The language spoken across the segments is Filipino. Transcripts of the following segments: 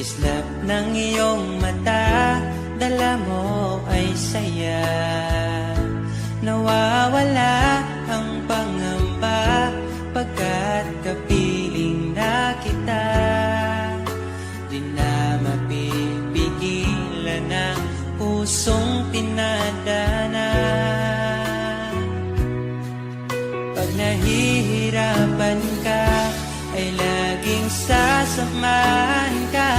Kislap ng iyong mata, dala mo ay saya. Nawawala ang pangamba pagkat kapiling na kita. Di na mapipigilan ang pusong tinadana. Pag nahihirapan ka, ay laging sasamahan ka.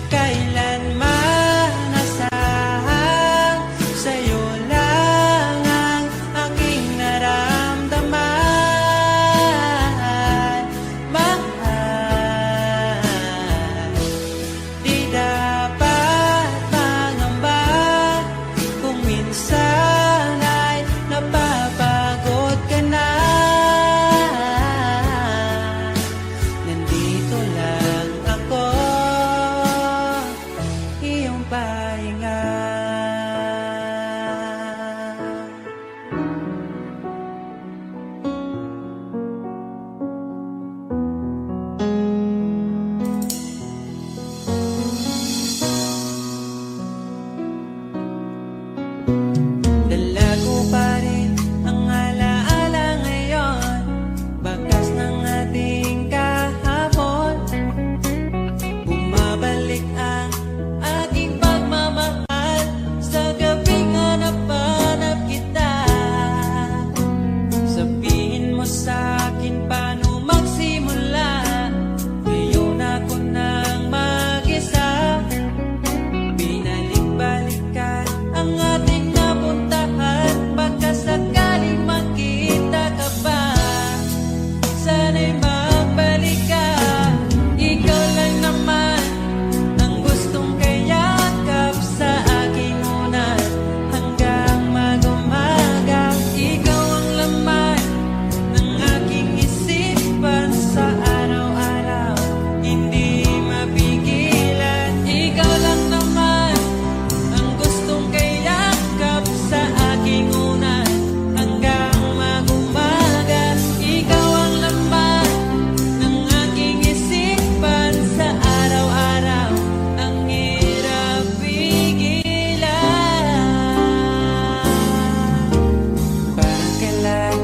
Kailanman asahan, sa'yo lang ang aking naramdaman. Mahal, di dapat mangamba kung minsan ay napapagod ka na. Nandito lang ako, iyong pahinga. Dala ko pa rin ang alaala ngayon, bakas ng ating kahapon. Bumabalik ang aking pagmamahal sa gabing hanap-hanap kita. Sabihin mo sa'kin paano magsimula, ngayon ako nang mag-isa. Binalik-balikan ang ating napuntahan, baka sakaling makita ka pa. Sana'y magbalik ka, ikaw lang naman ang gustong kayakap sa aking unan hanggang mag-umaga. Ikaw ang laman ng aking isipan sa araw-araw, hindi mapigilan. Ikaw lang naman ang gustong kayakap sa aking unan hanggang mag-umaga. Ikaw ang laman ng aking isipan sa araw-araw, ang hirap pigilan. Parang kailan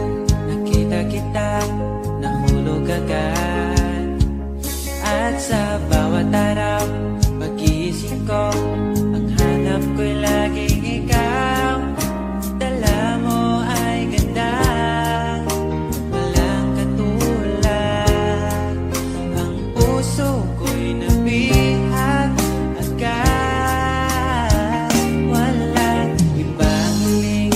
nakita kita, nahulog agad. At sa bawat araw, pag-iisip ko, ang hanap ko'y laging ikaw. Dala mo ay ganda, walang katulad. Ang puso ko'y nabihag agad. Walang ibang hiling,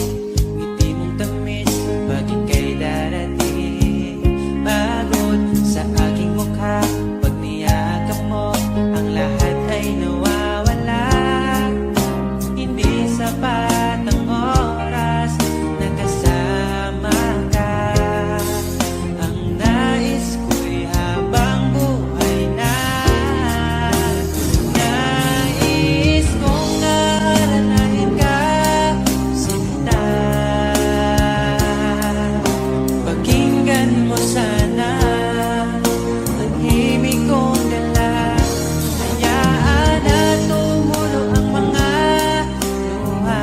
ngiti mong tamis pag ika'y darating. Pagod sa aking mukha, pag niyakap mo, ang lahat ay nawawala. Hindi sapat ang oras na kasama ka. Ang nais ko'y habang buhay na. Nais kong alalahin ka, sinta. Pakinggan mo sana ang himig kong dala. Hayaan na tumulo ang mga luha.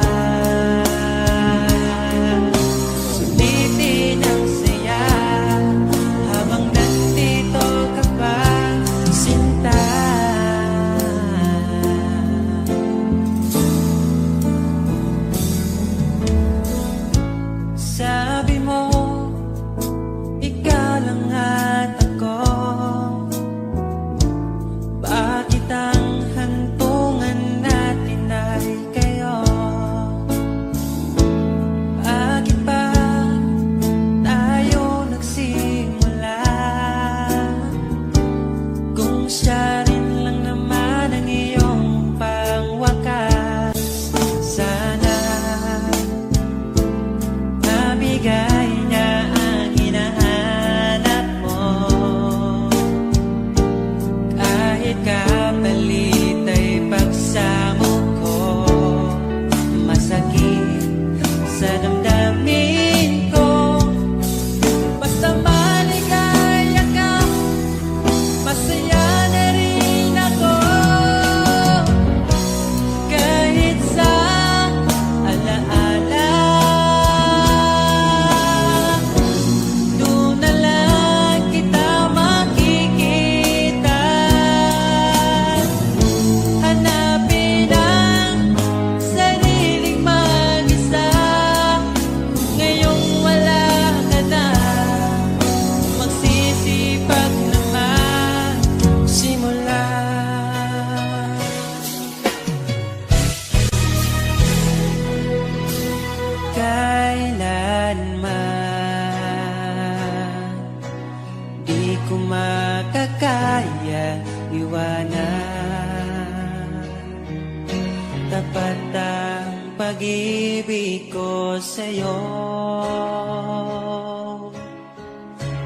ang pag-ibig ko sa'yo.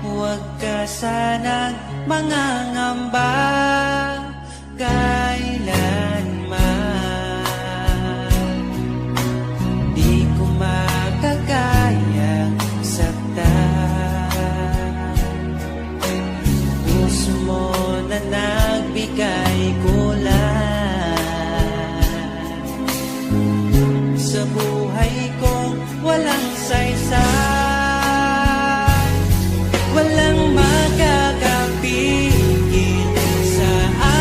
Huwag ka sanang mangangamba kailanman. Di ko makakayang saktan. Puso mo na nagbigay kulang sa buhay kong walang saysay. Walang makakapigil sa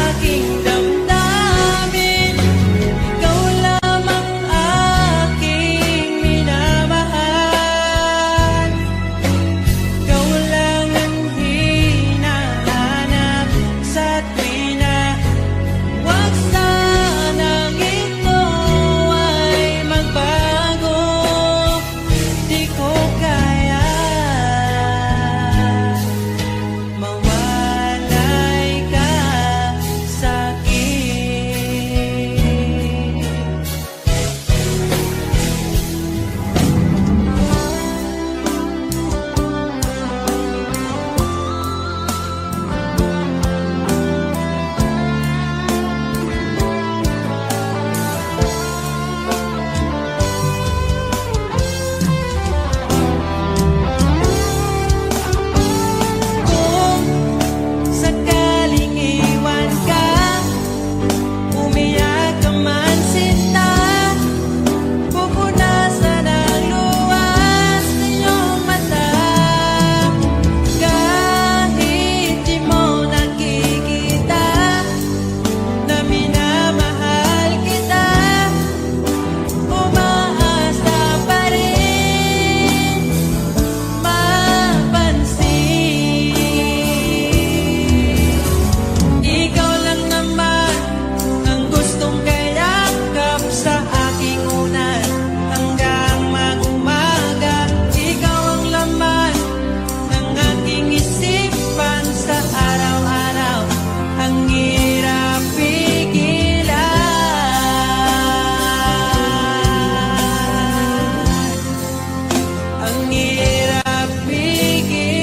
aking damdamin. Ikaw lamang aking minamahal. Ikaw lang ang hinahanap sa tuwina. Huwag sanang ito ay magbago. Di ko kaya mawalay ka sa'kin. Kung sakaling iwan ka, umiyak ka man sinta, pupunasan ang luwas ng iyong mata. Kahit di mo nakikita na minamahal kita, umaasa pa rin mapansin. Ikaw lang naman ang gustong kayakap sa aking unan hanggang mag-umaga. Ikaw ang laman ng aking isipan sa araw-araw. Ang hirap pigilan. Ang hirap pigilan.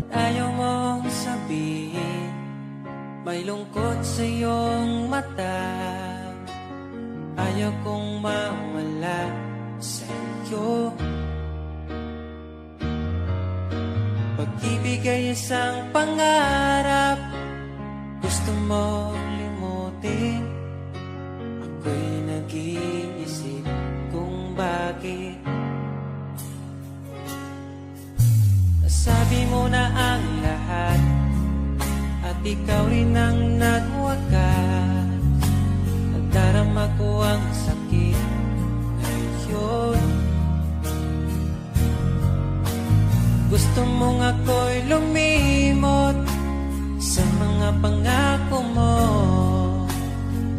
Ayaw mong sabihin may lungkot sa iyong mata. Ayaw kong mawala sa iyo. Pag-ibig ay isang pangarap, gusto mo limutin. Ako'y nag-iisip kung bakit nasabi mo na ang lahat at ikaw rin ang nagwakas. Nagdarama ko ang sakit ngayon. Gusto mong ako'y lumimot sa mga pangako mo.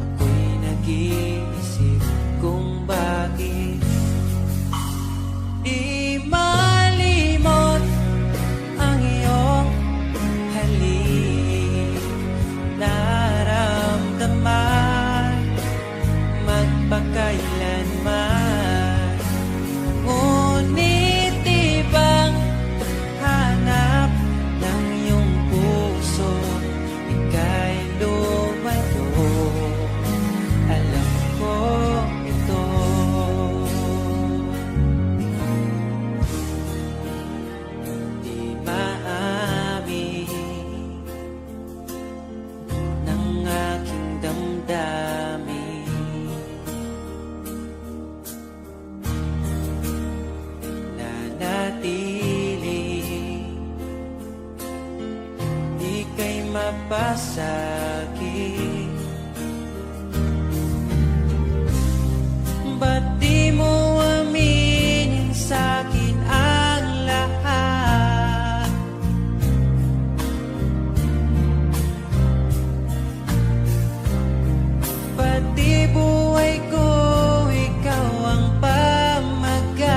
Ako'y nag-iisip kung bakit di malimot ang iyong halik. Naramdaman magpakailanman. Ngunit ibang hanap ng iyong puso, ika'y lumayo. Alam ko ito. Di maamin ng aking damdamin. Nanatili, di kay mapasakit. Ba't di mo aminin sa'kin ang lahat? Pati buhay ko, ikaw ang pamagat.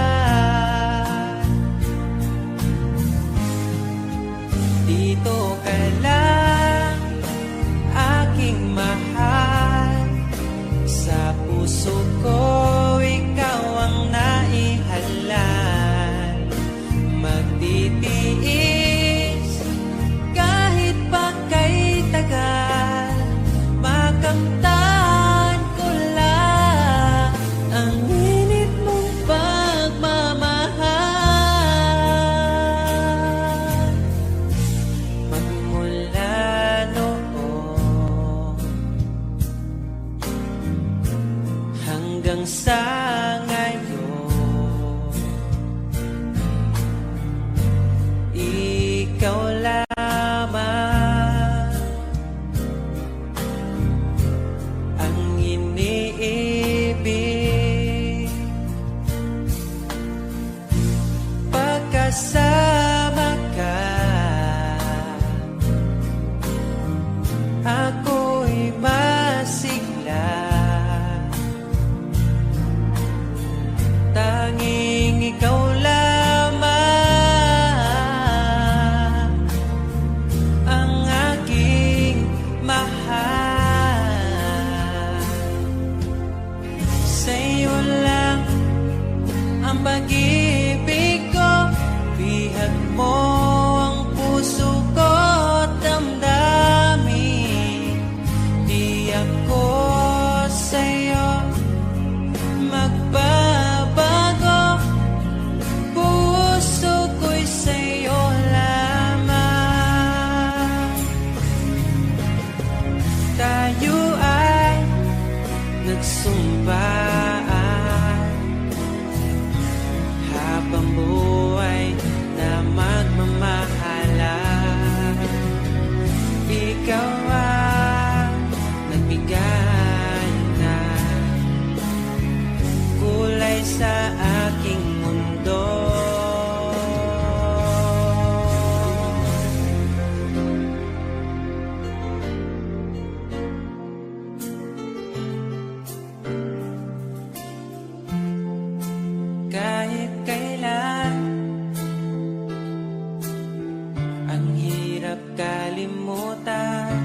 hirap kalimutan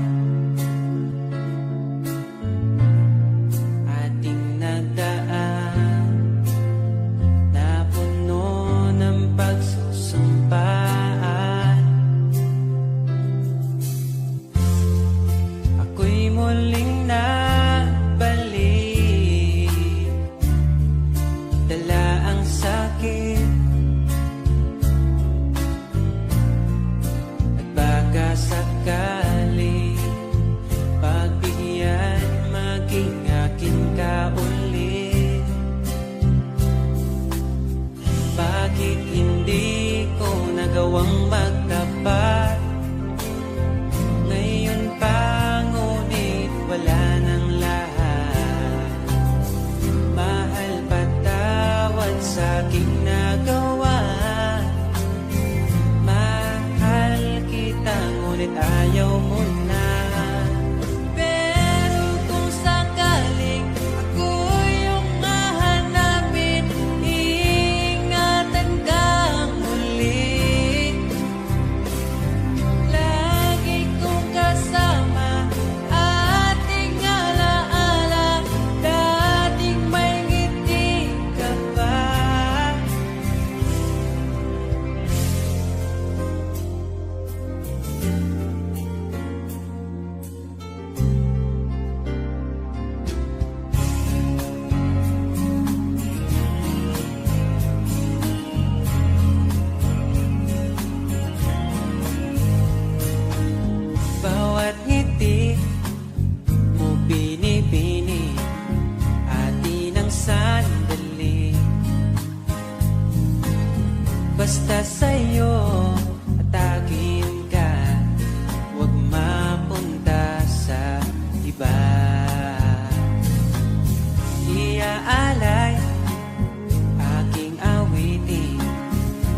ating nagdaan na puno ng pagsusumpaan. Ako'y muling nabalik, dala ang sakit at baka sakali pagbigyan maging akin ka ulit. Bakit hindi ko nagawang magtapat ngayon pa, ngunit wala nang lahat. Mahal, patawad sa aking nagawa. Mahal kita, ngunit ayaw mo na. Pero kung sakaling ako yung hahanapin, iingatan kang muli. Lagi kong kasama ating alaala, dating may ngiti ka pa. Bawat ngiti mo binibini atin ang sandali. Basta sa'yo atakin ka, huwag mapunta sa iba. Iaalay aking awitin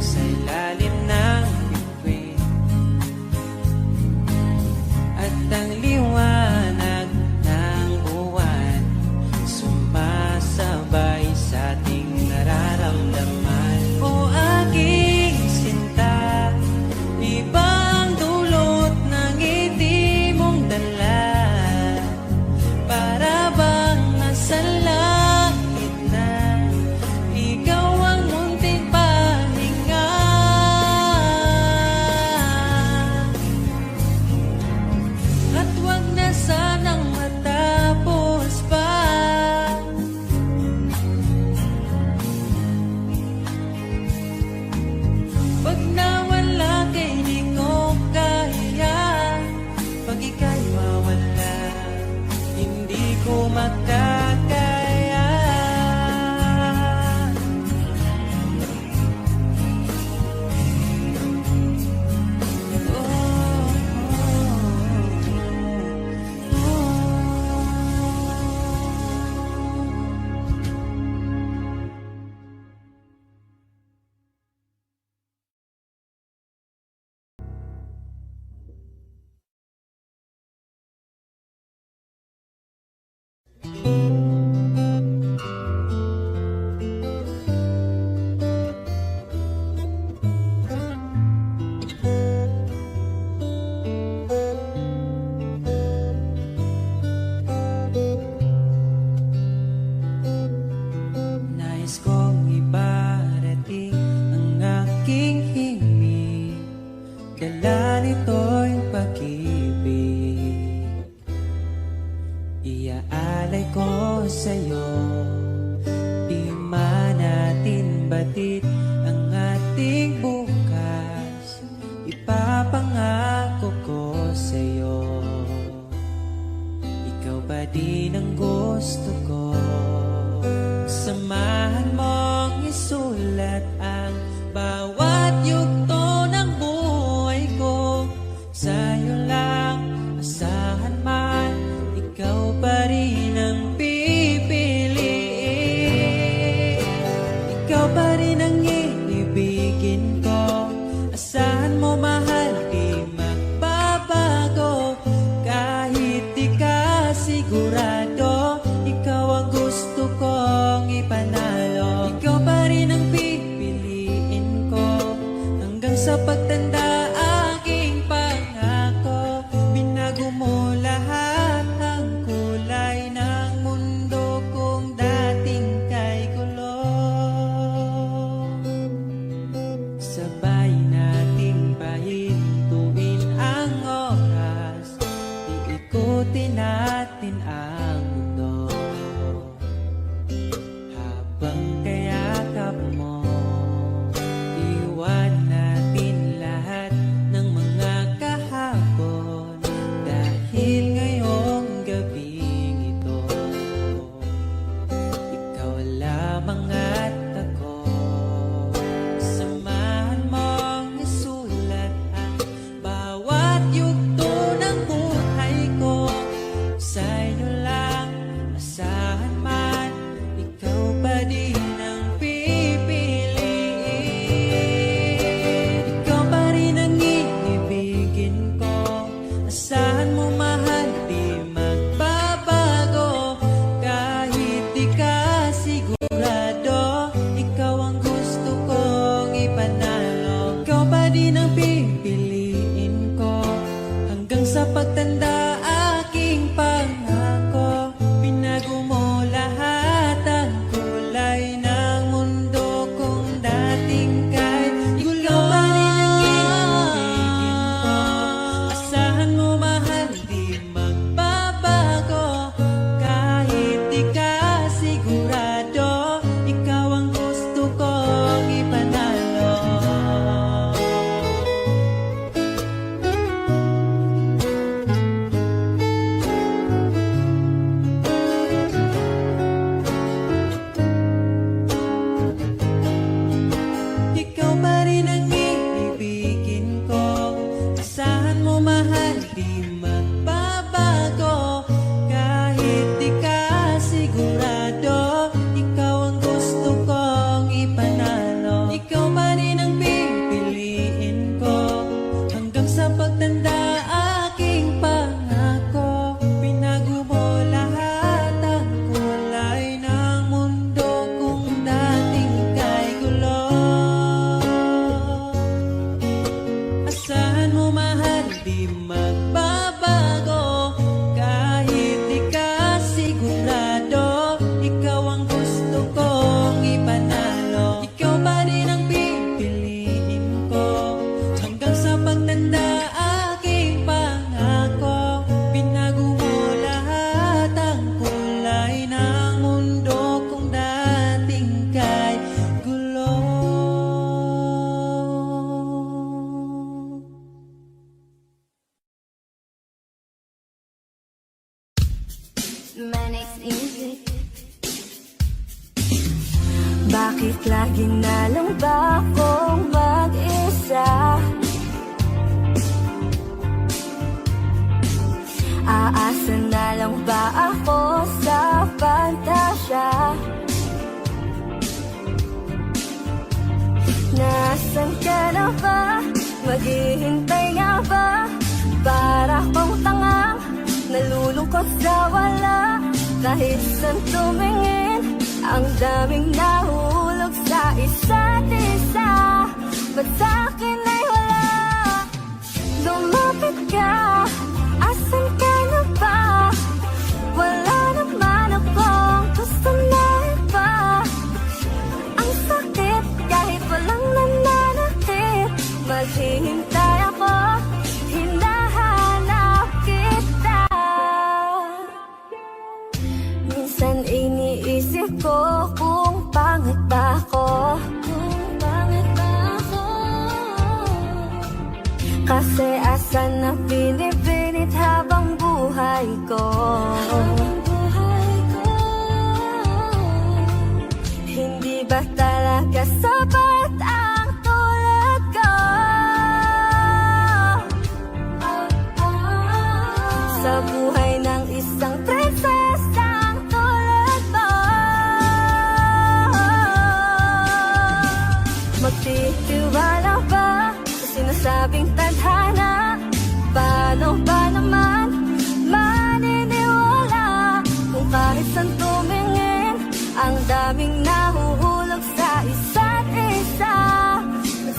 sa ilalim ng bituin at ang liwanag ng buwan sumasabay sa ating nararamdaman. O aking sinta, ibang dulot ng ngiti mong dala, para bang nasa langit na ikaw ang munting pahinga. At wag na sanang matapos pa. Pag nawala kay di ko kaya, pag ika'y mawala, hindi ko makakaya. Nais kong ibarating ang aking himig, dala nito'y pag-ibig. Iaalay ko sa'yo, di man natin batid ang ating bukas, ipapangako ko sa'yo. Ikaw ba din ang gusto ko? Samahan mong isulat ang bawat yugto ng buhay ko. Sa'yo lang asahan man, ikaw pa rin ang pipiliin. di magbabago. Kahit di ka sigurado, ikaw ang gusto kong ipanalo. Ikaw pa rin ang pipiliin ko hanggang sa pagtanda, aking pangako. Binago mo lahat ang kulay ng mundo kung dating kay gulo. Manix Music. Bakit lagi na lang ba akong mag-isa? Aasa na lang ba ako sa pantasya? Nasaan ka na ba? Maghihintay nga ba? Para kong tangang nalulungkot sa wala. Kahit saan tumingin, ang daming nahulog sa isa't isa. Ba't sa'kin ay wala? Lumapit ka, asan ka na ba? Wala naman akong gusto na iba. Ang sakit kahit walang nananakit. Maghihintay ako, hinahanap kita. Minsan iniisip ko kung pangit ba ako. Kasi asan na pinipinit habang buhay ko. Hindi ba talaga sapat ang tulad ko? Sa buhay ng isang prinsesang tulad mo. Magtitiwala ba sa sinasabing tadhana? Paano ba naman maniniwala kung kahit saan tumingin, ang daming nahuhulog sa isa't isa?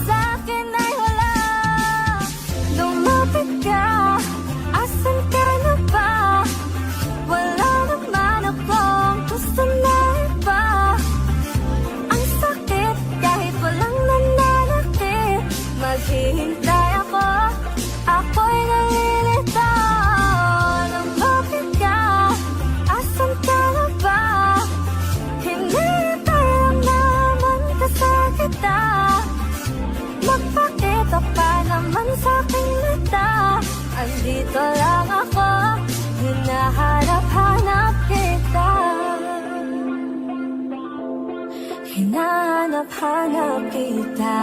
Sa'kin ay wala. Lumapit ka, asan ka na ba? Wala naman akong gusto na iba. Ang sakit kahit walang nananakit. Maghihintay ako, ako'y nalilito. Lumapit ka, asan ka na ba? Hinihintay lang naman kasakita. Magpakita pa naman sa'king mata. Andito lang ako, hinahanap-hanap kita. Hinahanap-hanap kita.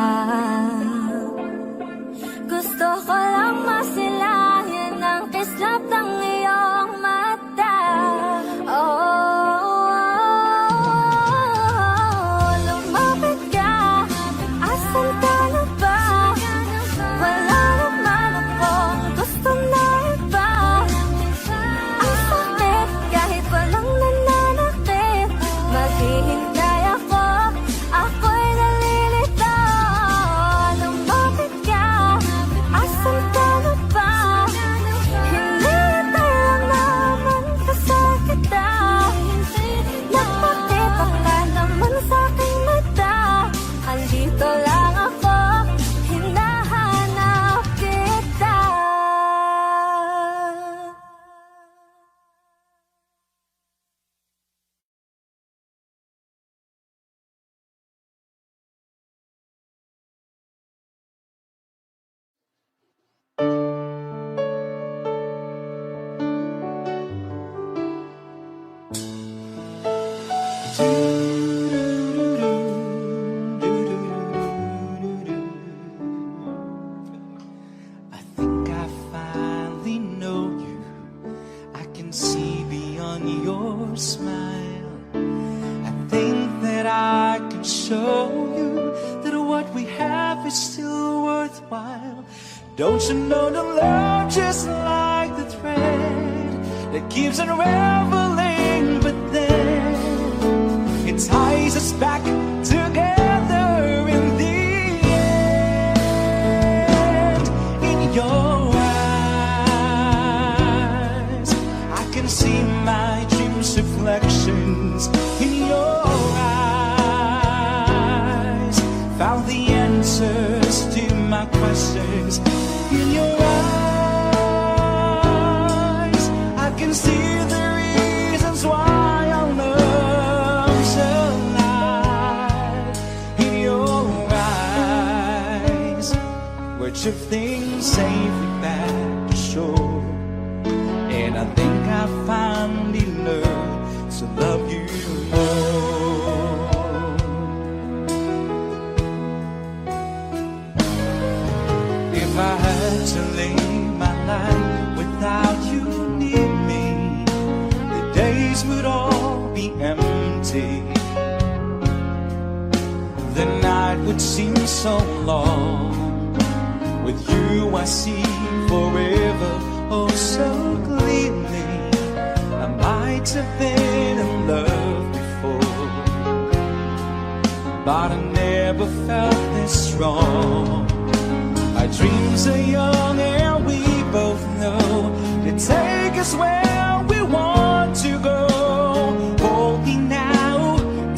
Gusto ko lang masilayan ang kislap ng iyong mata. Lumapit ka, asan ka na ba? Wala naman akong gusto na iba. Ang sakit kahit walang nananakit. Maghihintay ako, ako'y nalilito. Lumapit ka, asan ka na ba? Hinihintay lang naman kasakita. Nagpakita ka naman sa'king mata. Andito lang ako, hinahanap kita. I think I finally know you. I can see beyond your smile. I think that I can show you that what we have is still worthwhile. Don't you know the love just like the thread that keeps unraveling, but then it ties us back together in the end. In your eyes safely back to shore. And I think I finally learned to love you more. If I had to live my life without you near me, the days would all be empty. The night would seem so long. With you I see forever, oh so clearly. I might have been in love before, but I never felt this strong. Our dreams are young and we both know they take us where we want to go. Hold me now,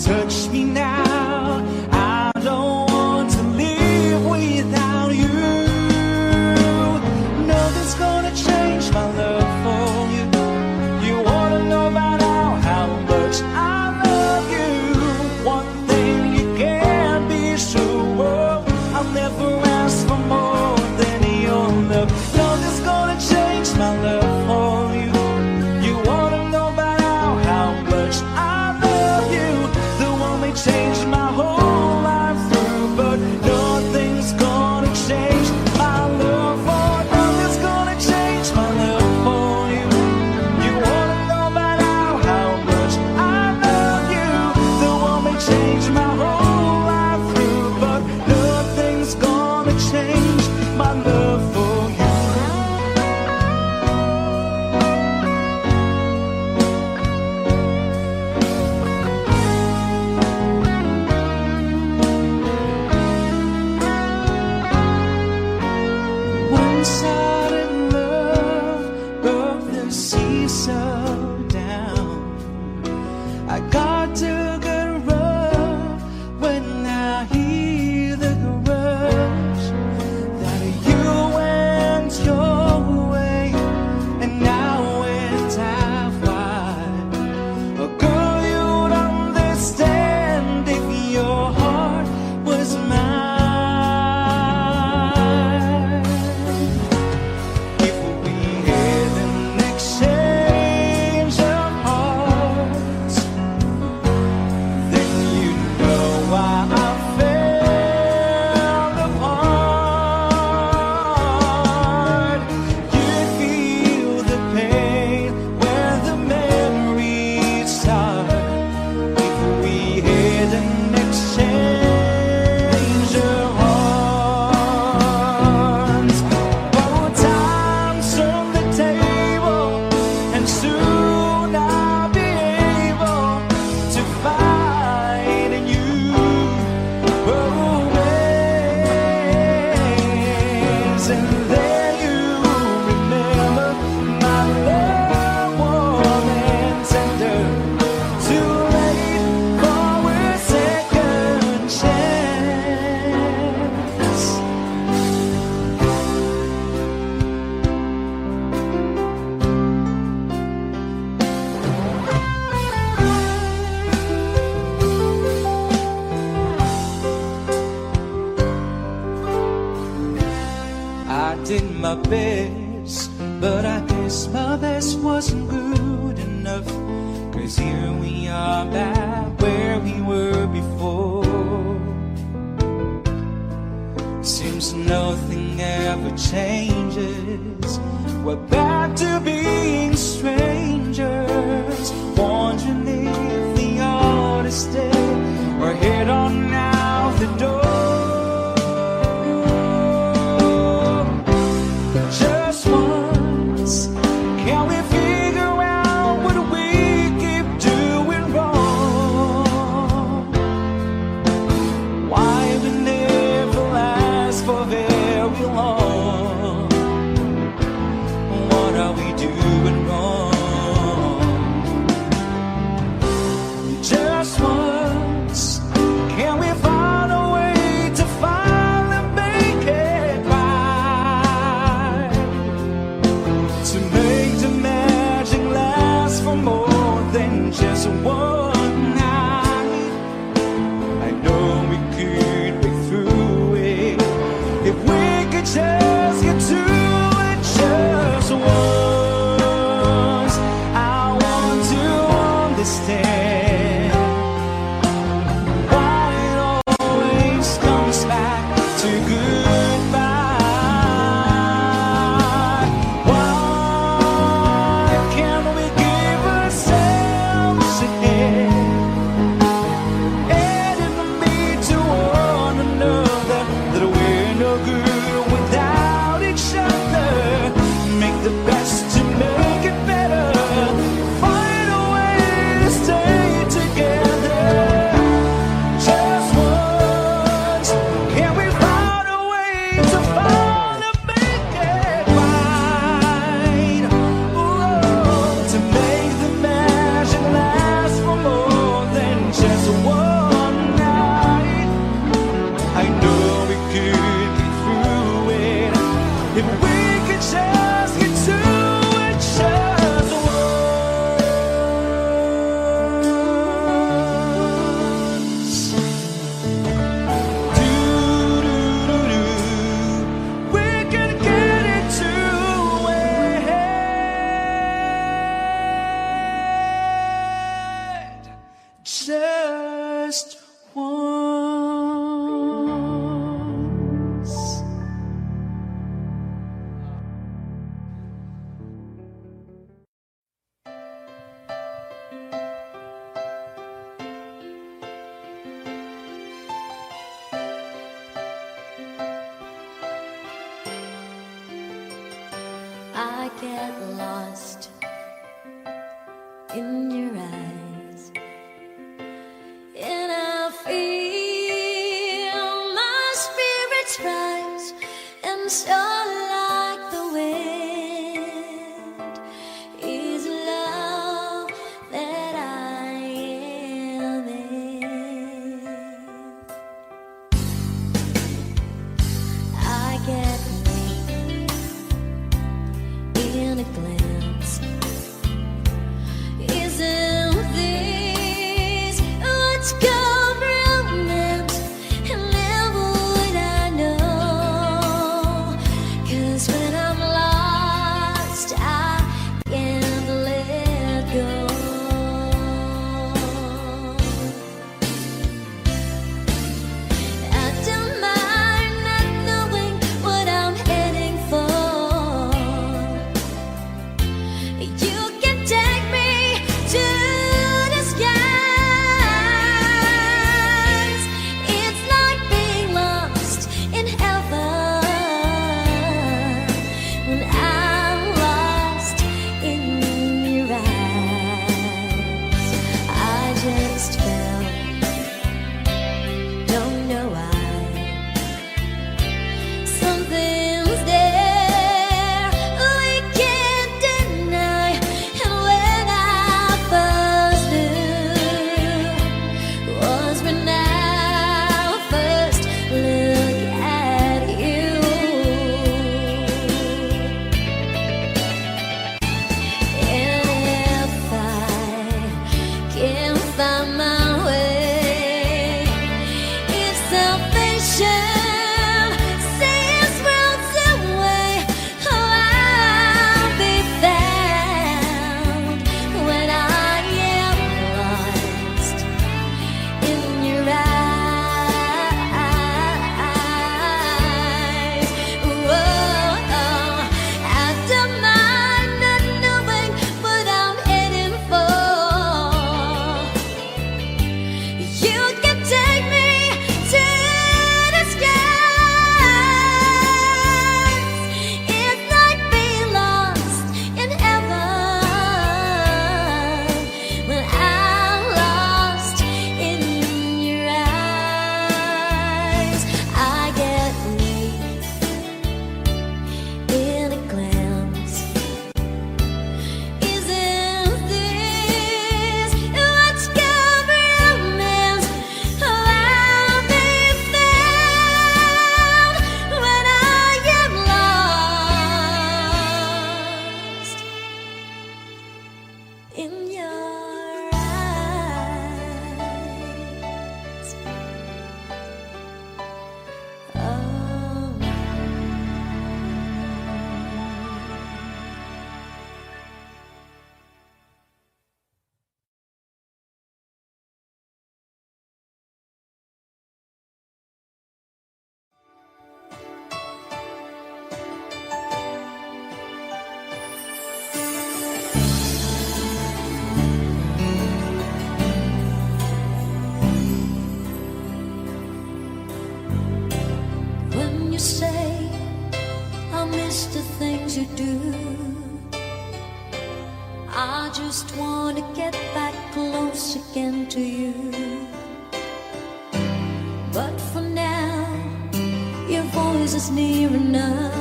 touch me now, I don't want to live without you. Nothing's gonna change my love for you. You wanna know by now how much I love you. One thing you can be sure of, I'll never ask for more than your love. Nothing's gonna change my love for you. You wanna know by now how much I love you. The one may change my whole life through, but nothing's gonna change my love for. Nothing's gonna change my love for you. You wanna know by now how much I love you. The one may change my whole life through, but nothing's gonna change my love for you. One sudden love broke the seesaw down. I got to get rough when I hear the rush that you went your way and I went half wide. Oh, girl, you'd understand if your heart was mine. If we had an exchange of hearts, then you know why I fell apart. You'd feel the pain where the memories start. If we had an exchange of hearts, oh, time's on the table, and soon I'll be able to find in you romance, and then you remember my love warm and tender. Too late for a second chance. I did my best, but I guess my best wasn't good enough. 'Cause here we are back where we were before. Seems nothing ever changes. We're back to being strangers, wondering if we ought to stay or head on out the door. Just once, can we figure out what we keep doing wrong? Why we never last for very long? What are we doing wrong? Just once. just get to each other once. Do-do-do-do. We can get it to-wed just once. I get lost in your eyes, and I feel my spirits rise, and so like the wind is love that I am in. I get in a glance. Isn't this what's called romance? And never would I know, 'cause when I'm lost I can't let go. I don't mind not knowing what I'm heading for. You can take me to the skies. It's like being lost in heaven when I'm lost in your eyes. I just fell, don't know why. Something's there we can't deny, and when I first knew was when I first looked at you. And if I can find my way, if salvation says worlds away, oh, I'll be found when I am lost in your eyes. Whoa, I don't mind not knowing what I'm heading for. You can take me to the skies. It's like being lost in heaven when I'm lost in your eyes. I get weak in a glance. Isn't this what's called romance? Oh, I'll be found when I am lost in your eyes. Oh. When you say I miss the things you do, I just want to get back close again to you. But for now, your voice is near enough.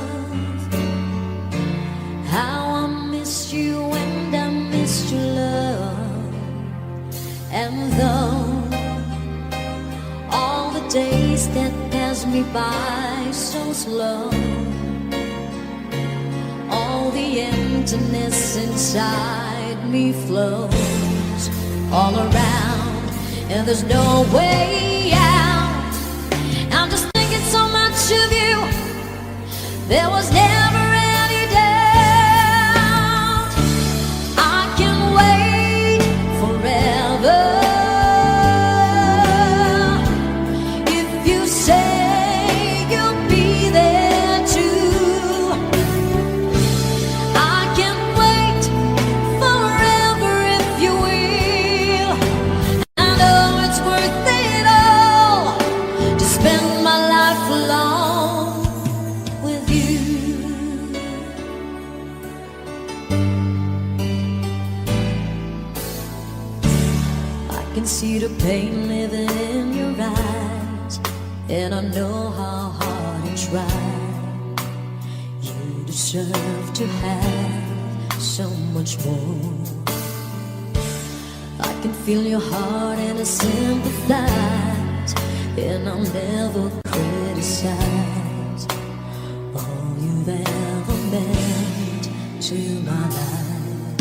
How I miss you and I miss your love. And though all the days that pass me by so slow, emptiness inside me flows all around, and there's no way out. I'm just thinking so much of you. There was never any doubt. I can wait forever if you say you'll be there too. I can wait forever if you will. I know it's worth it all to spend my life alone with you. I can see the pain living in your eyes, and I know how hard it's right. You deserve to have so much more. I can feel your heart and I sympathize, and I'll never criticize all you've ever meant to my life.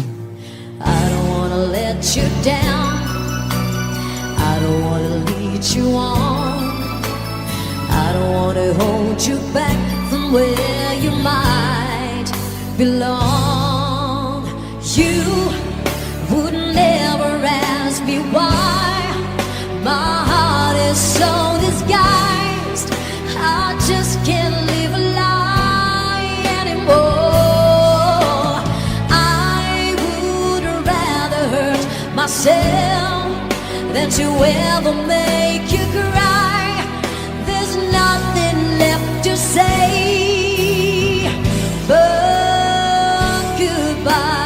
I don't wanna let you down, I don't wanna lead you on, I don't wanna hold you back from where you might belong. You would never ask me why my heart is so disguised. I just can't live a lie anymore. I would rather hurt myself than to ever make you cry. There's nothing left to say but goodbye.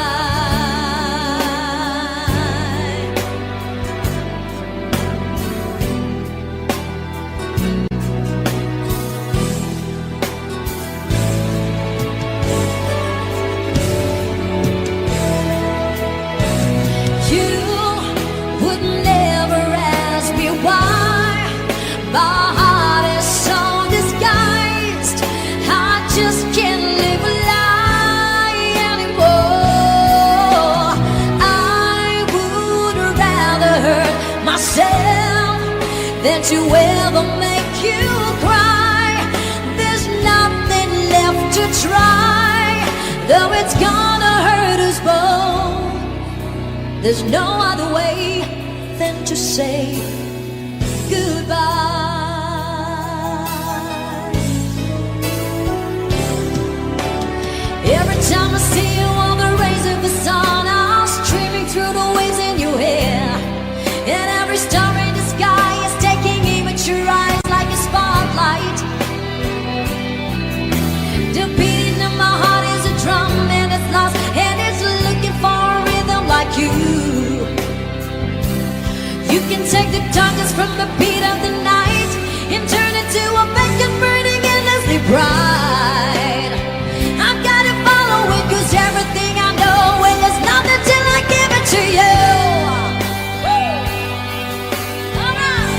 You would never ask me why my heart is so disguised. I just can't live a lie anymore. I would rather hurt myself than to ever make you cry. There's nothing left to try, though it's gonna hurt us both. There's no other way than to say goodbye. Every time I see you on the rays of the sun, I'm streaming through the waves in your hair, and every star in the sky is taking aim at your eyes like a spotlight. The beating of my heart is a drum, and it's lost, and it's looking for a rhythm like you. You can take the darkness from the beat of the night and turn it to a beacon burning endlessly bright. I've got to follow it, 'cause everything I know, and there's nothing till I give it to you. Woo! All right.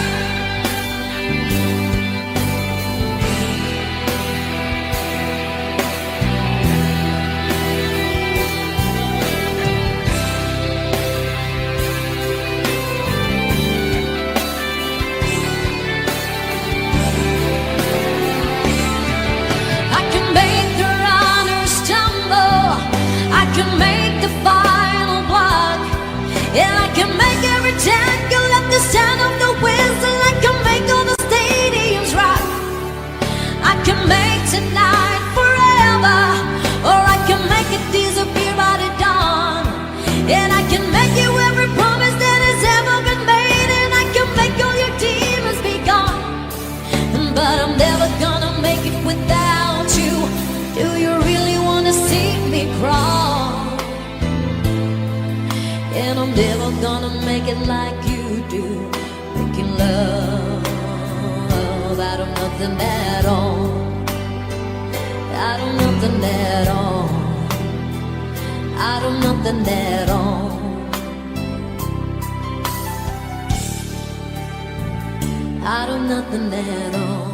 I can make the runner stumble, I can make the final block, and I can make every tangle at the sound of the whistle. I can make all the stadiums rock. I can make tonight forever, or I can make it disappear by the dawn. And I can make you every promise that has ever been made, and I can make all your demons be gone. But I'm never gonna make it without you. Do you really wanna see me crawl? And I'm never gonna make it like you do, making love out of nothing at all, out of nothing at all, out of nothing at all. Out of nothing at all.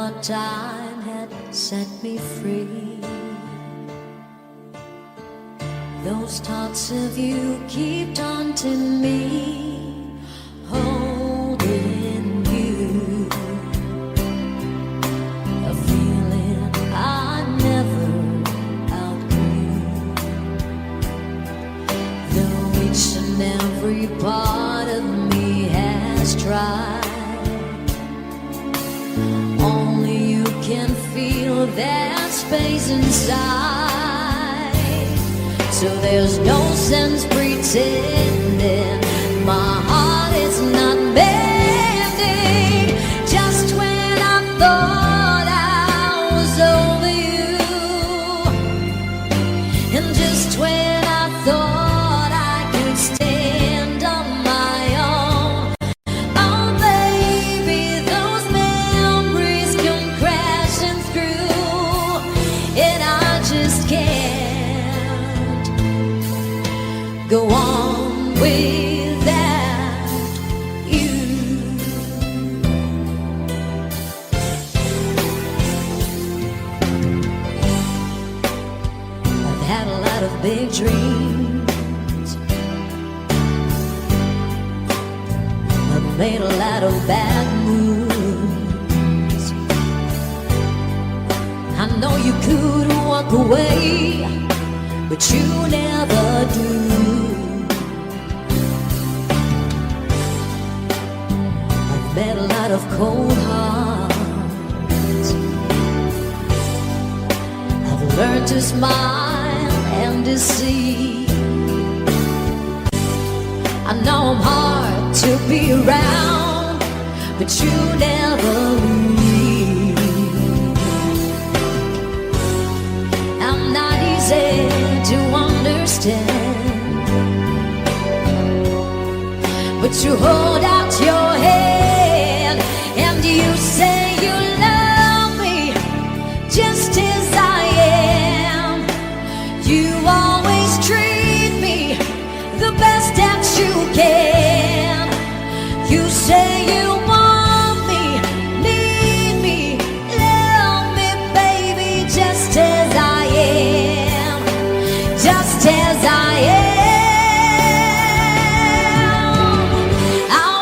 thought time had set me free. Those thoughts of you keep taunting me, holding you, a feeling I never outgrew. Though each and every part of me has tried, only you can feel that space inside. So there's no sense pretending my heart is not bending. Just when I thought I was over you, and just when I thought I could stand on my own, oh baby, those memories come crashing through, and I just can't go on without you. I've had a lot of big dreams, I've made a lot of bad moves. I know you could walk away, but you never do. I've met a lot of cold hearts, I've learned to smile and deceive. I know I'm hard to be around, but you never leave. I'm not easy to understand, but you hold out your hand and you say you love me just as I am. You always treat me the best that you can. You say you want me, need me, love me, baby, just as I am, just as I am. I'll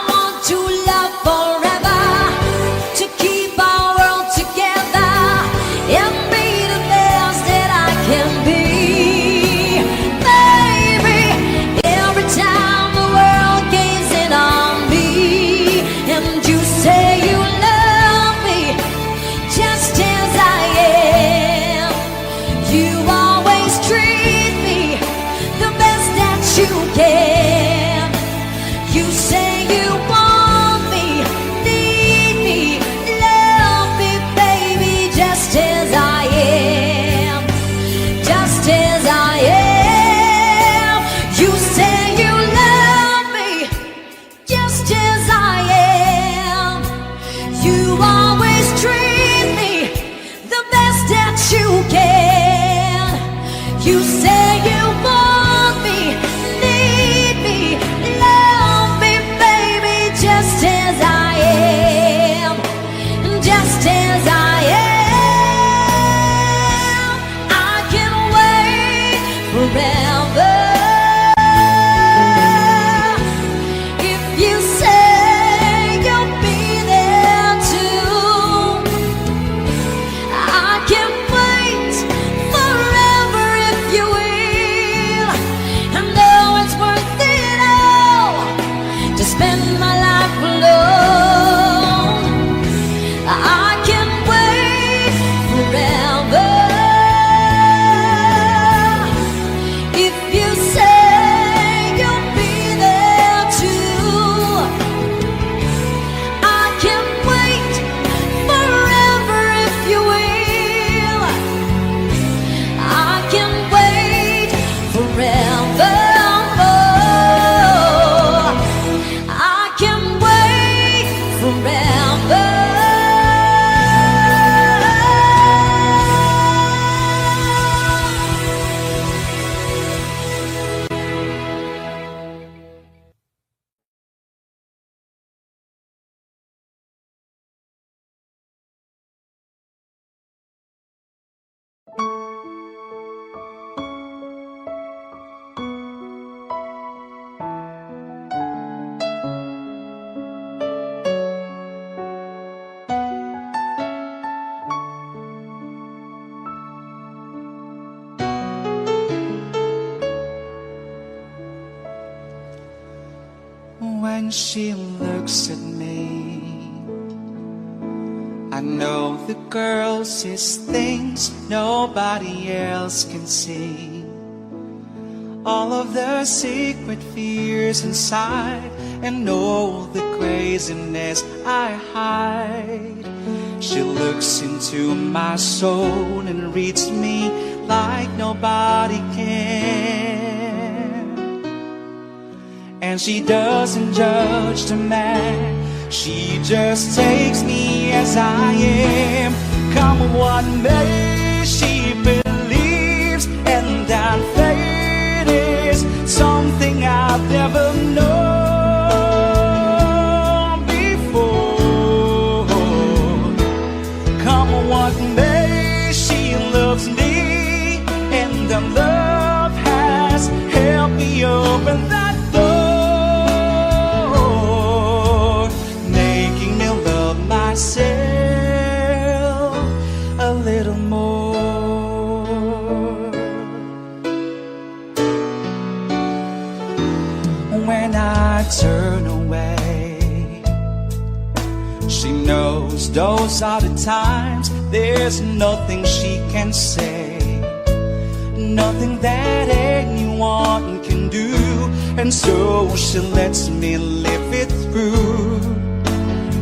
when she looks at me. I know the girl sees things nobody else can see. All of the secret fears inside, and all the craziness I hide. She looks into my soul and reads me like nobody can. And she doesn't judge the man, she just takes me as I am. Come what may, she believes, and that fate is something I've never known before. Come what may, she loves me, and the love has helped me open that door, making me love myself a little more. When I turn away, she knows those are the times there's nothing she can say, nothing that anyone can do, and so she lets me live it through.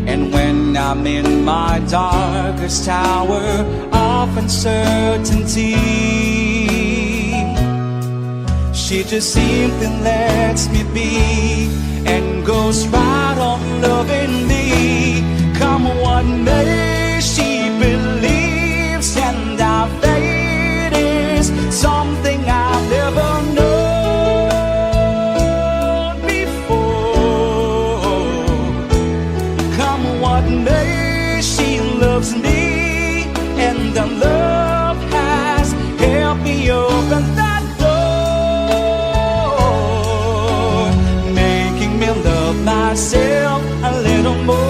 And when I'm in my darkest hour of uncertainty, she just simply lets me be and goes right on loving me. Come what may, she believes, and our fate is something I've never known before. Come what may, she loves me, and the love has helped me open that door, making me love myself a little more.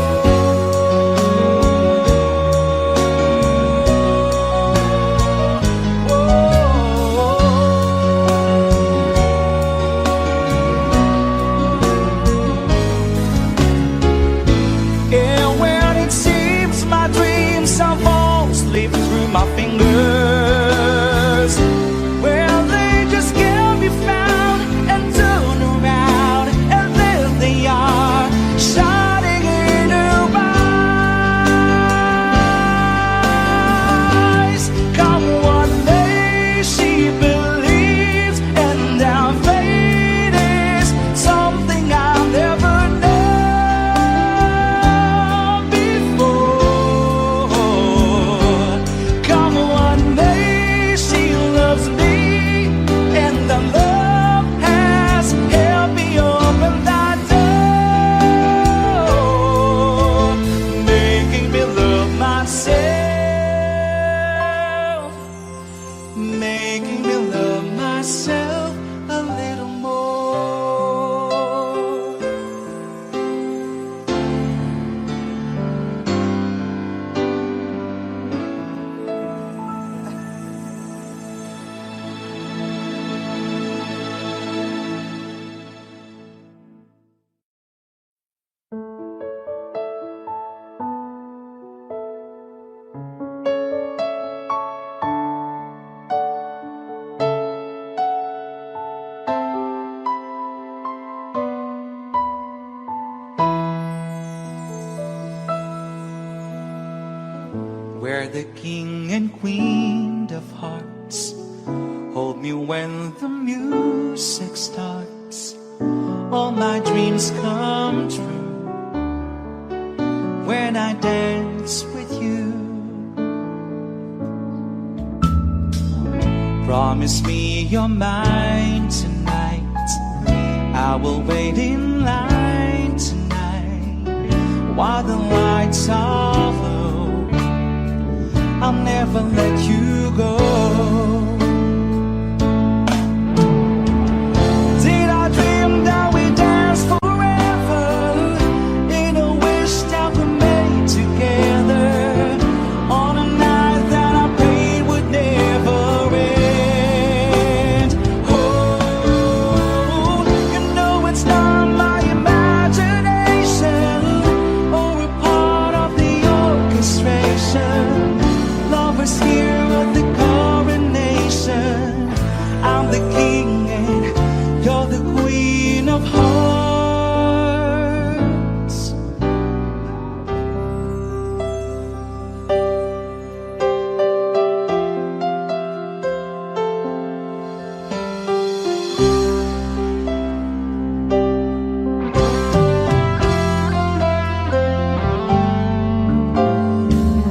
My fingers, well, they just can't be found, and turn around, and there they are, shining in her eyes. Come what may, she believes, and our fate is something I've never known before. Come what may, she loves me, and the love has helped me open that door, making me love myself, making me love myself a little more. We're the king and queen of hearts. Hold me when the music starts. All my dreams come true when I dance with you. Promise me you're mine tonight. I will wait in line tonight while the lights are low. I'll never let you go. Did I dream that we danced forever in a wish that we made together on a night that I prayed would never end? Oh, you know it's not my imagination. Lovers hear of the coronation. I'm the king and you're the queen of hearts.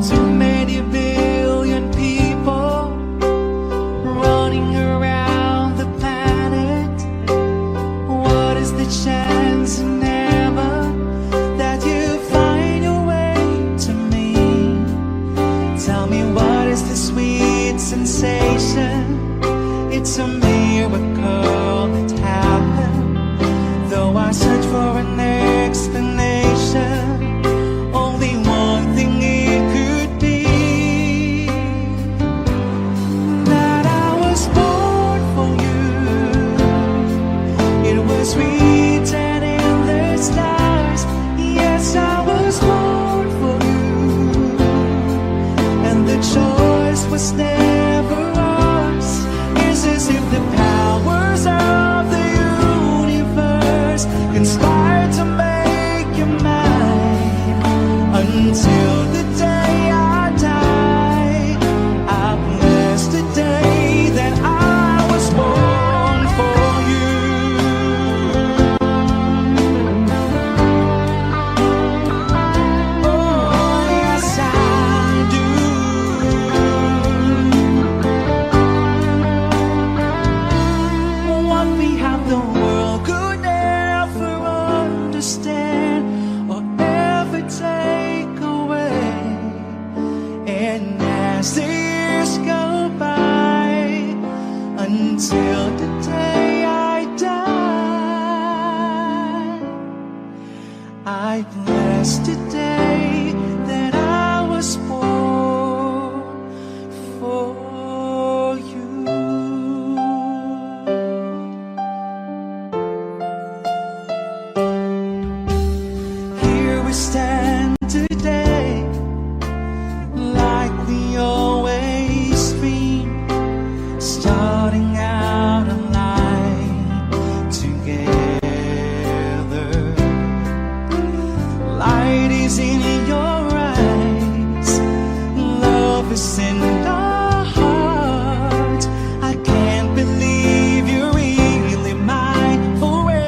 Too many billion people running around the planet. What is the chance never that you find your way to me? Tell me, what is the sweet sensation? It's a miracle that happened. Though I search for an explanation, only one thing it could be: that I was born for you. It was written in the stars. Yes, I was born for you, and the choice was never ours. It's as if the powers of the universe conspired to make you mine. Until the day I die, I bless the day that I was born for you. Oh, yes, I do. What we have, the world could never understand or ever take away. And as the years go by, until the day I die, I bless the day that I was born for you. Here we stand today, like we always dreamed, starting out in life together. Light is in your eyes, love is in our hearts. I can't believe you're really mine forever.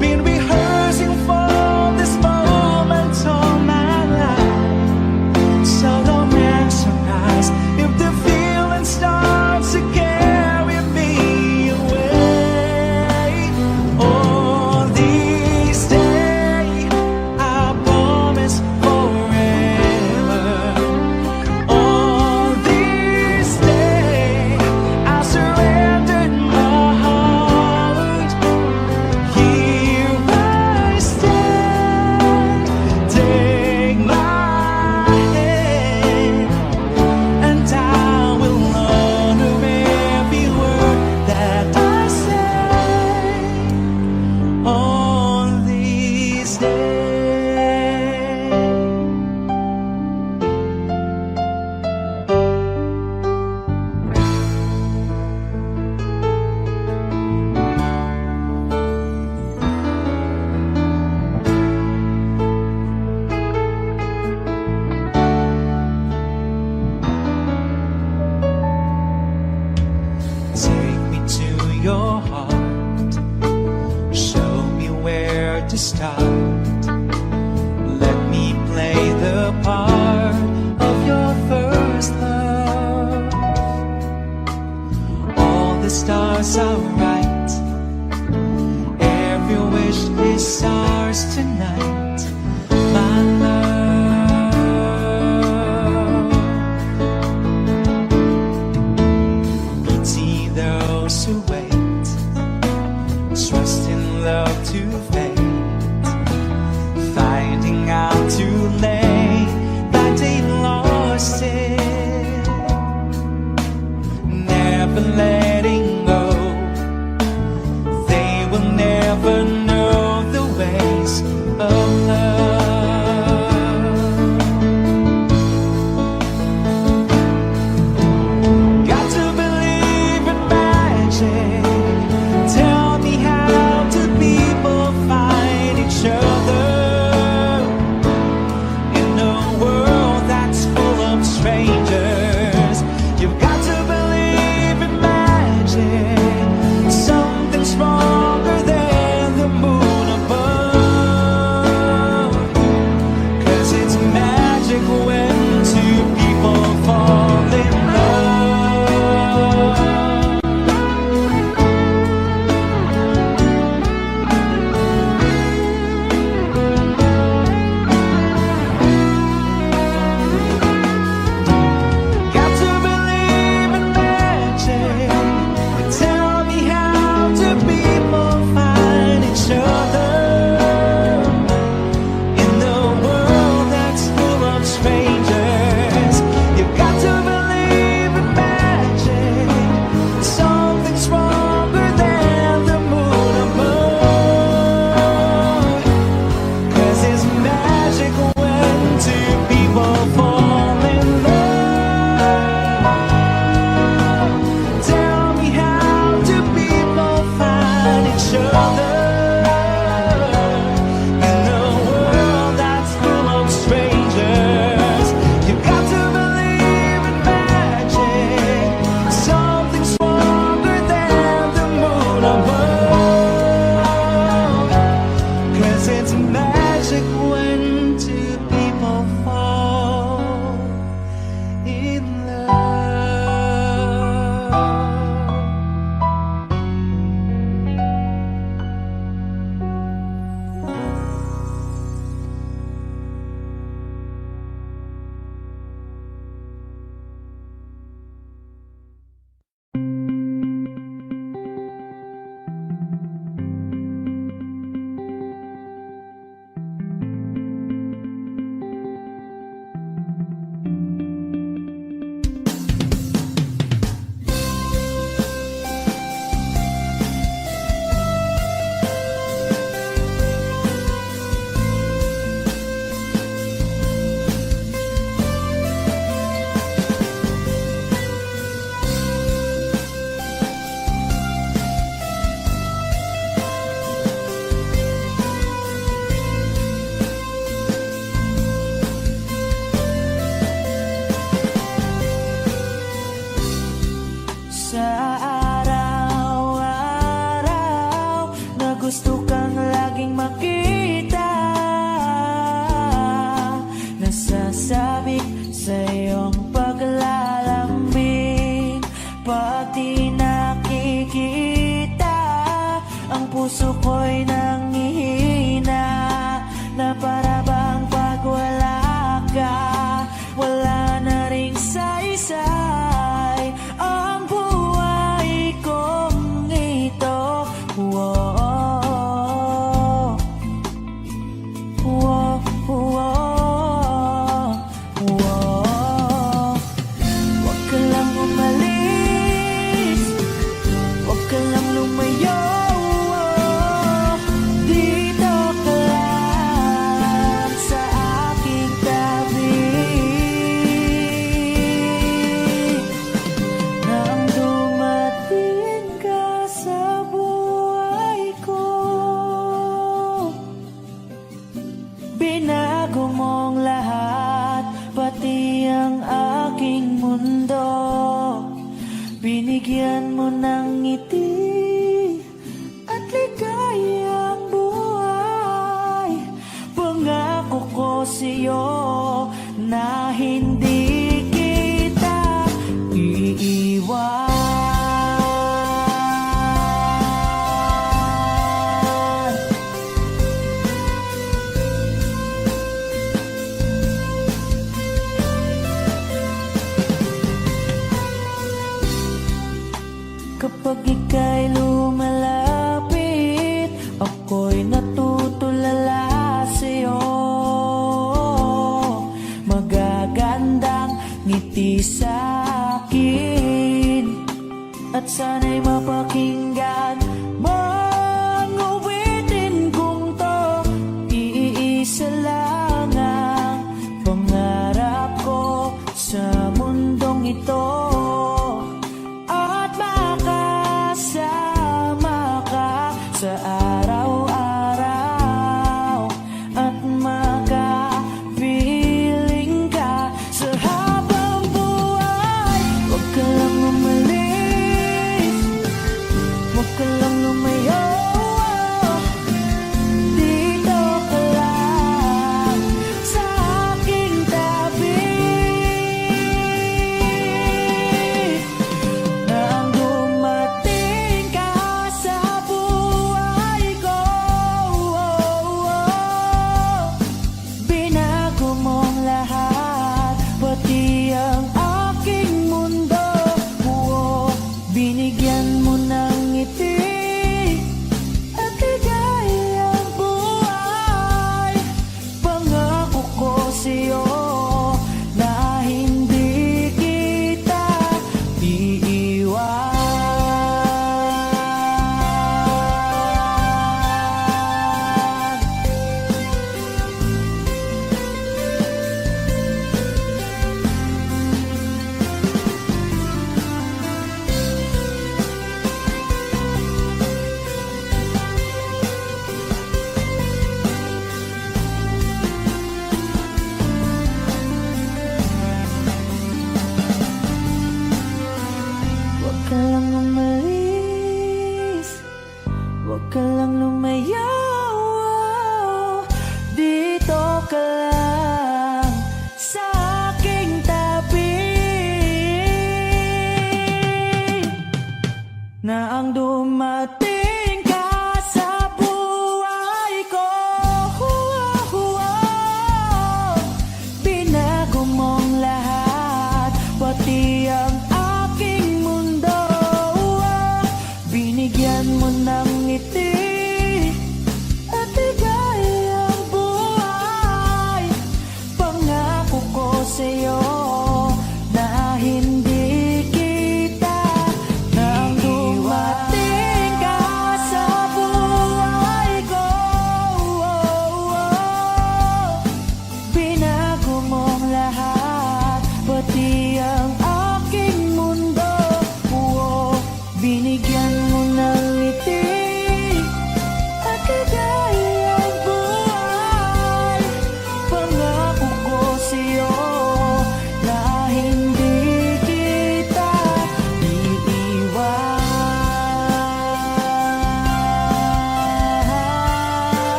Been rehearsing for this moment all my life, so don't act surprised if the feeling starts to carry me away. Oh, these days I promise forever. nasasabik sa iyong paglalambing. Pag di nakikita, ang puso ko'y nanghihina, na para bang pag wala ka, wala na ring saysay ang buhay kong ito. Whoa, whoa, whoa, whoa. Huwag ka lang umalis, huwag ka lang lumayo. Dito ka lang sa aking tabi. Nang dumating ka sa buhay ko, binago mong lahat, pati ang aking mundo. Binigyan mo ng ngiti at ligayang buhay. Pangako ko sa'yo na hindi kita iiwan. Kapag ika'y lumalapit, ako'y natutulala sa'yo. Magagandang ngiti sa'kin, at sana'y mapakinggan mang uwitin kong to. Iisa lang ang pangarap ko sa mundong ito, at makasama ka sa araw-araw, at makapiling ka sa habang buhay. Huwag ka lang umalis, huwag ka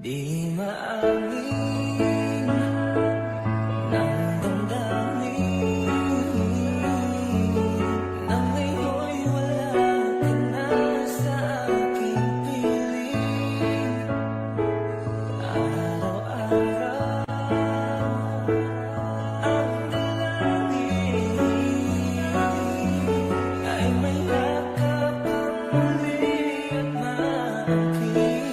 Di maamin ng damdamin na ngayon'y wala ka na sa aking piling. Araw-araw ang dalangin ay may yakap kang muli at maangkin.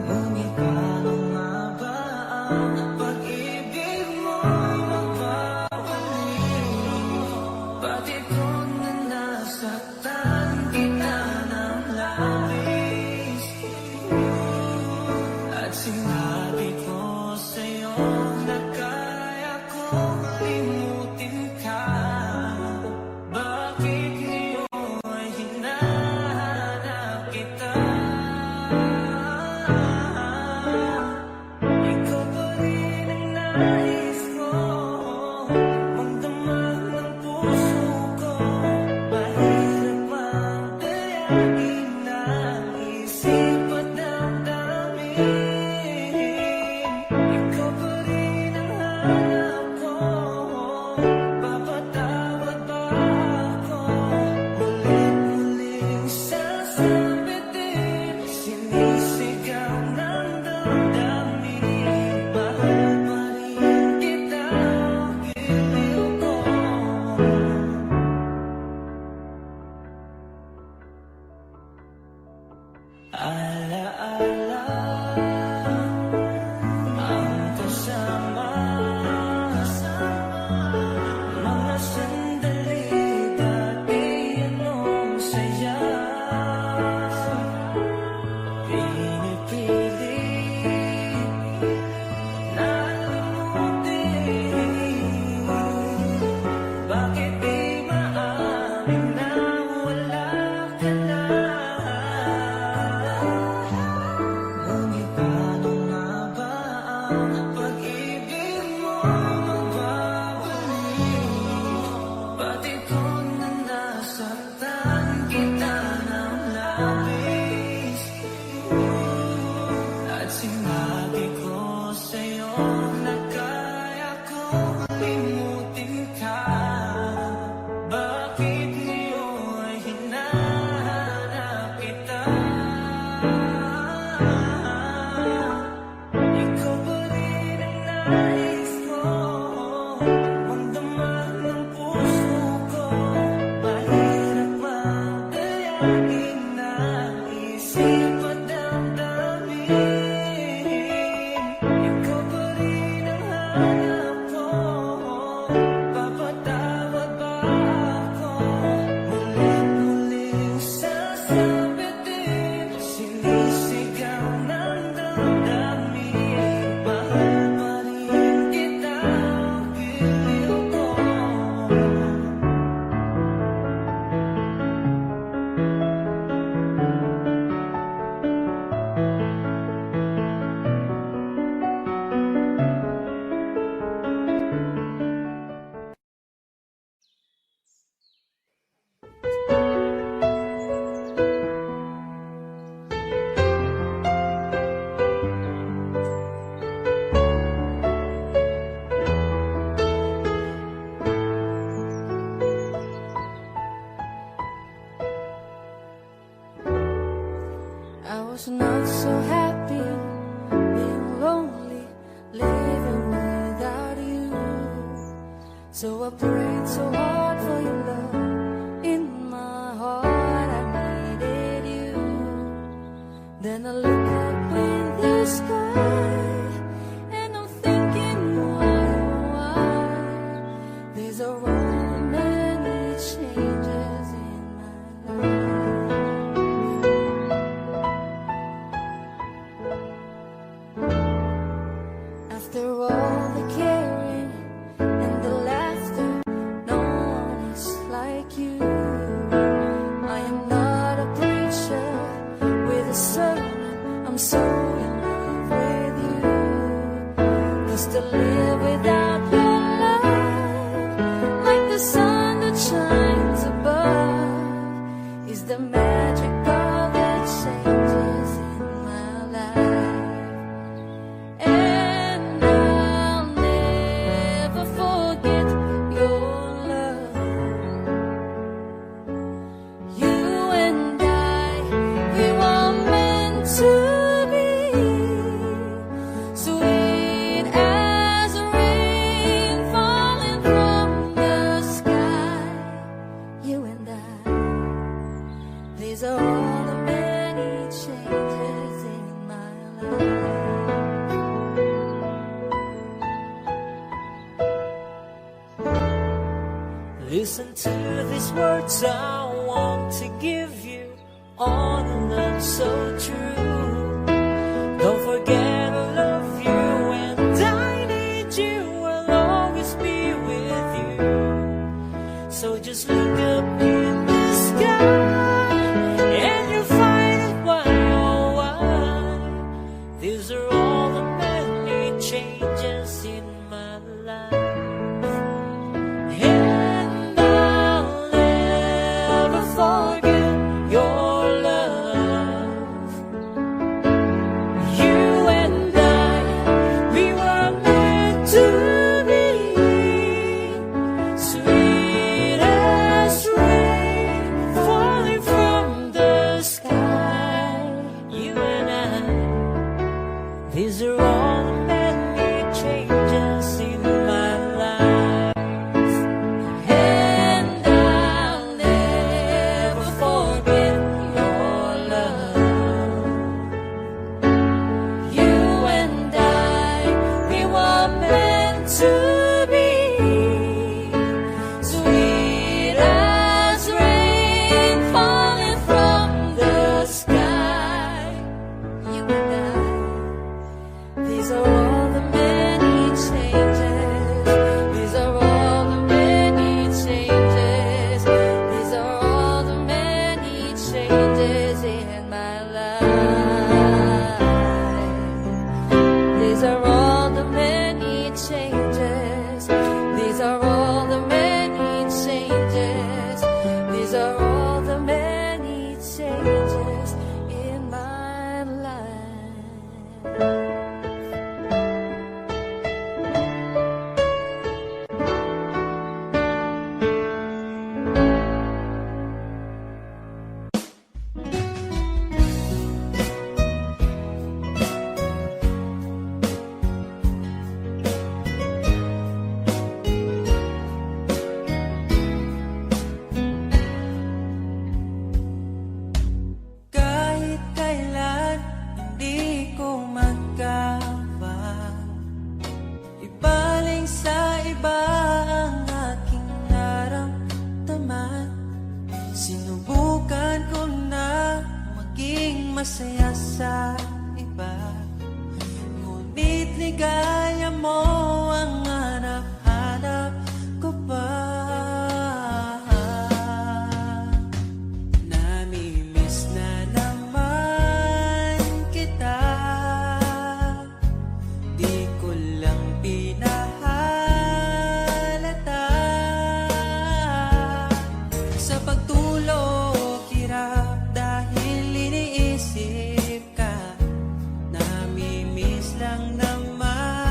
Ngunit paano nga ba ang pag-ibig mo'y magbabalik? Pati kung na nasaktan kita ng labis, at sinabi ko sa'yo na kaya kong limutin ka. Bakit ngayon ay hinahanap kita? Ikaw pa rin ang nais ko, magdamag ng puso ko. Mahirap magdayain ng isip at damdamin. Ikaw pa rin ang hanap ko, papatawad ba ako? Ulit-muling sasabitin, sinisigaw ng damdamin. Mahal pa rin kita, giliw ko. Alaala ang kasama, mga sandali dati anong saya. Pinipilit na lumutin, bakit di maamin na wala ka na? Ngunit paano nga ba ang pag-ibig mo'y magbabalik? Pati kung na nasaktan kita ng labis, at sinabi ko sa'yo na kaya kong limutin ka. Bakit ngayon ay hinahanap kita? Ikaw pa rin ang nais ko, magdamag ng puso ko. Mahirap magdayain ng isip at damdamin. Ikaw pa rin ang hanap ko, papatawad ba ako? Ulit-muling sasabitin, sinisigaw ng damdamin. Mahal pa rin kita, giliw ko. I was not so happy, being lonely, living without you. So I prayed so hard for your love. In my heart I needed you. Then I look up in the sky, and I'm thinking why there's a wrong many changes in my life. After all the caring and the laughter, no one is like you. I am not a preacher with a sermon all the many changes in my life. Listen to these words I want to give you, all the love so true. Don't forget I love you and I need you, I'll always be with you. So just look up in the sky and you'll find it why, oh why. These are all the many changes in my life. And I'll never forget your love. You and I, we were meant to be. Sweet as rain falling from the sky. You and I, these are all the many changes in my life. And I'll never forget your love. You and I, we were meant to be. Sweet as rain falling from the sky. You and I, these are all the many changes. These are all the many changes. These are all the many changes in my life. These are all the many changes. These are all the many changes. These are all the many changes in my life. Kahit kailan hindi ko magawa ibaling sa iba ang aking naramdaman. Sinubukan ko na maging masaya sa iba, ngunit ligaya mo ang hanap-hanap ko pa. Namimiss na naman kita, di ko lang pinahalata. Sa pagtulog, hirap dahil iniisip ka. Namimiss lang naman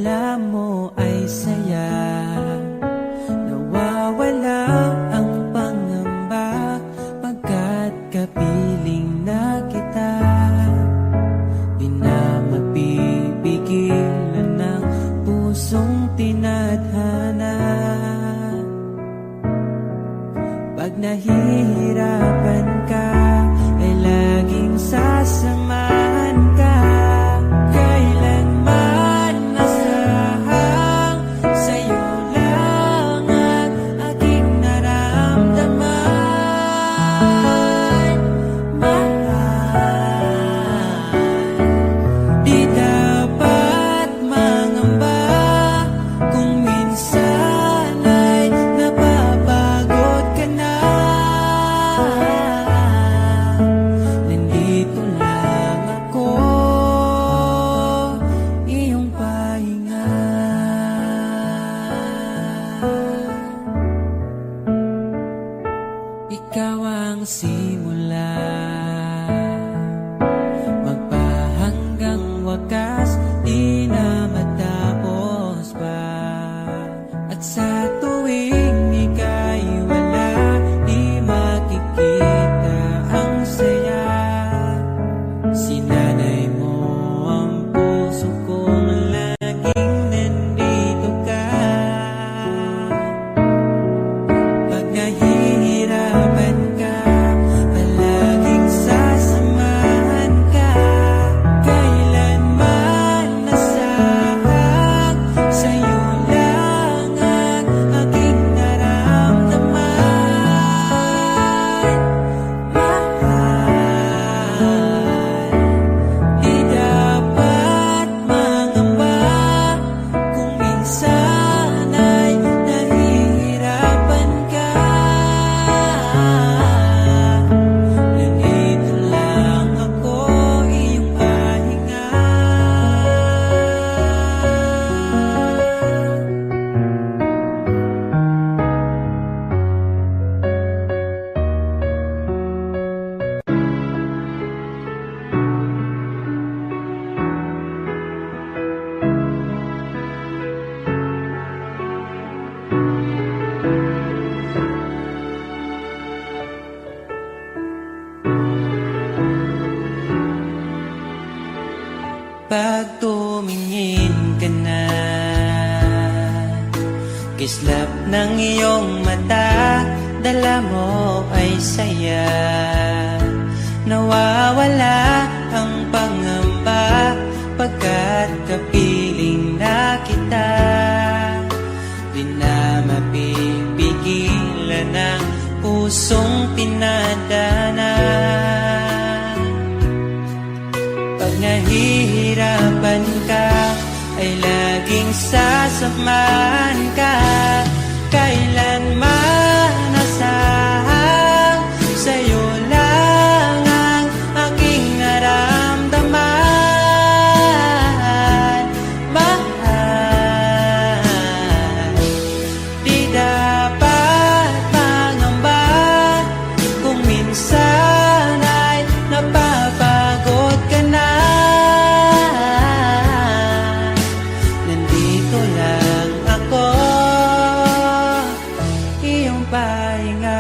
dala mo ay saya. Nawawala ang pangamba pagkat kapiling na kita. Di na mapipigilan ng pusong tinadhana. Pag nahihirapan ka, ay laging sasamahan ka. Kailanman nasahang sa'yo lang ang aking naramdaman. Mahal, di dapat mangamba kung minsan ay napapagod ka na. Nandito lang ako, iyong pahinga. Ikaw ang simula, magpahanggang wakas, di na matapos pa. At sa tuwing ika'y wala, di makikita ang saya. Sinanay mo ang puso kong laging nandito ka. Pag nahihirapan ka, palaging sasamahan ka. Kailanman nasahang sa'yo lang ang aking naramdaman. Mahal, di dapat mangamba kung minsan ay nahihirapan ka. Nandito lang ako, iyong pahinga. Pag tumingin ka na, kislap ng iyong mata, dala mo ay saya. Nawawala ang pangamba pagkat kapiling na kita. Di na mapipigilan ang pusong pinadana. Pag nahihirapan ka, ay laging sasamahan ka. Kailanman nasahang sa'yo lang ang aking naramdaman. Mahal, di dapat mangamba kung minsan ay napapagod ka na. Nandito lang ako, iyong pahinga.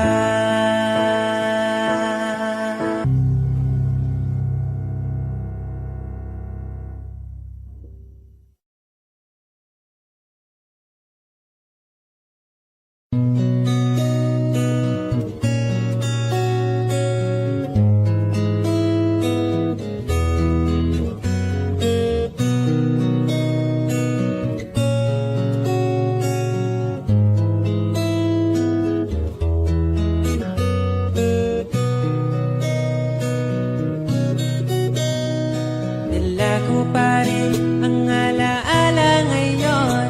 Dala ko pa rin ang alaala ngayon,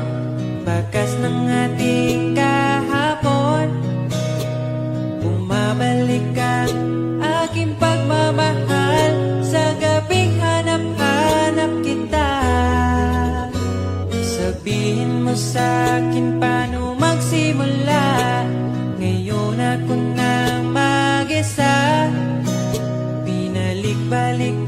bakas ng ating kahapon. Bumabalik ang aking pagmamahal sa gabing hanap-hanap kita. Sabihin mo sa'kin paano magsimula, ngayon ako na mag-isa. Binalik-balik